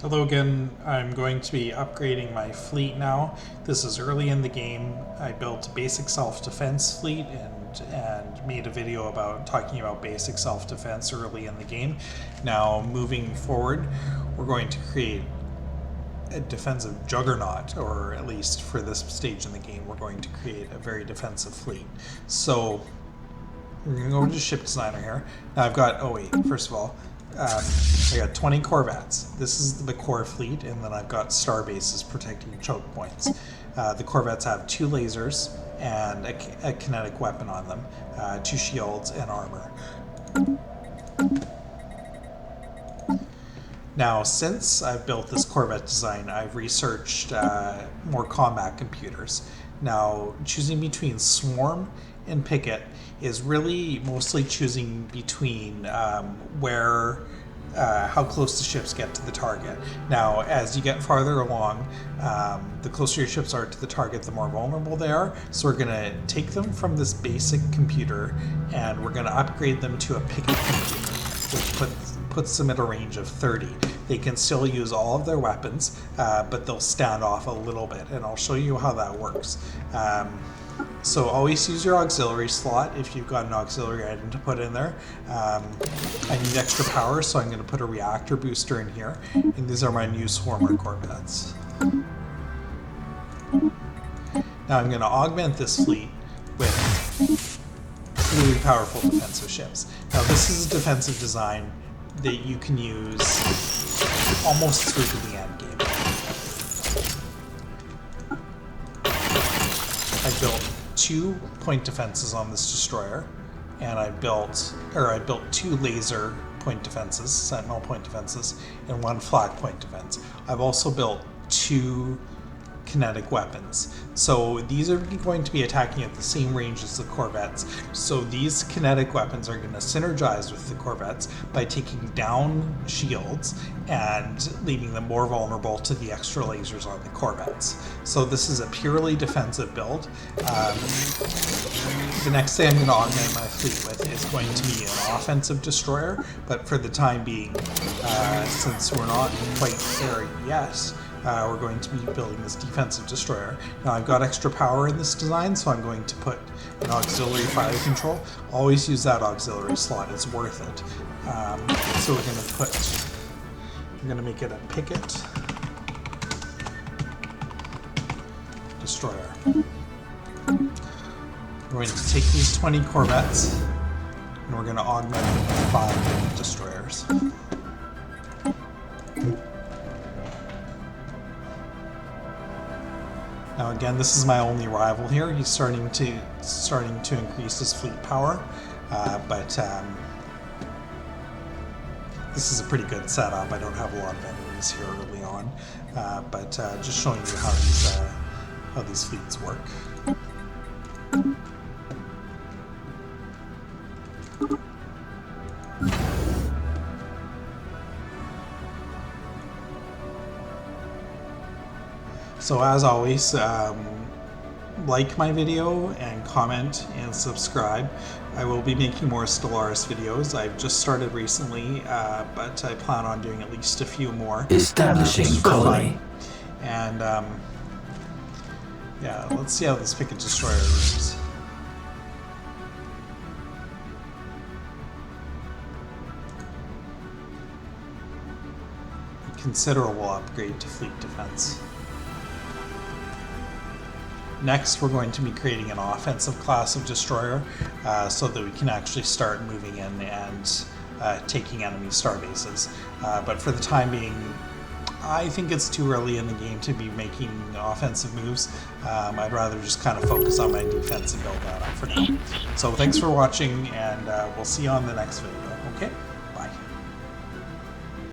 Hello again. I'm going to be upgrading my fleet now. This is early in the game. I built a basic self-defense fleet and made a video about talking about basic self-defense early in the game. Now moving forward, we're going to create a defensive juggernaut, or at least for this stage in the game, we're going to create a very defensive fleet. So we're going to go to ship designer here. Now I've got, first of all, I got 20 Corvettes. This is the core fleet, and then I've got star bases protecting choke points. The Corvettes have 2 lasers and a kinetic weapon on them, 2 shields and armor. Now, since I've built this Corvette design, I've researched more combat computers. Now, choosing between Swarm and Picket is really mostly choosing between how close the ships get to the target. Now, as you get farther along, the closer your ships are to the target, the more vulnerable they are. So we're going to take them from this basic computer and we're going to upgrade them to a Picket computer, which puts them at a range of 30. They can still use all of their weapons, but they'll stand off a little bit, and I'll show you how that works. So always use your auxiliary slot if you've got an auxiliary item to put in there. I need extra power, so I'm going to put a reactor booster in here, and these are my new Swarmer Corvettes. Now I'm going to augment this fleet with really powerful defensive ships. Now this is a defensive design that you can use almost through to the end game. I built 2 point defenses on this destroyer, and I built 2 laser point defenses, sentinel point defenses, and 1 flak point defense. I've also built 2 kinetic weapons. So these are going to be attacking at the same range as the Corvettes. So these kinetic weapons are going to synergize with the Corvettes by taking down shields and leaving them more vulnerable to the extra lasers on the Corvettes. So this is a purely defensive build. The next thing I'm going to augment my fleet with is going to be an offensive destroyer, but for the time being, since we're not quite there yet, we're going to be building this defensive destroyer. Now I've got extra power in this design, so I'm going to put an auxiliary fire control. Always use that auxiliary slot, it's worth it. So we're going to make it a Picket destroyer. We're going to take these 20 Corvettes, and we're going to augment them with 5 Picket destroyers. Now again, this is my only rival here. He's starting to increase his fleet power, but this is a pretty good setup. I don't have a lot of enemies here early on, but just showing you how these fleets work. So as always, like my video and comment and subscribe. I will be making more Stellaris videos. I've just started recently, but I plan on doing at least a few more. Establishing colony. And yeah, let's see how this Picket destroyer works. A considerable upgrade to fleet defense. Next, we're going to be creating an offensive class of destroyer so that we can actually start moving in and taking enemy star bases. But for the time being, I think it's too early in the game to be making offensive moves. I'd rather just kind of focus on my defense and build that up for now. So thanks for watching, and we'll see you on the next video, okay?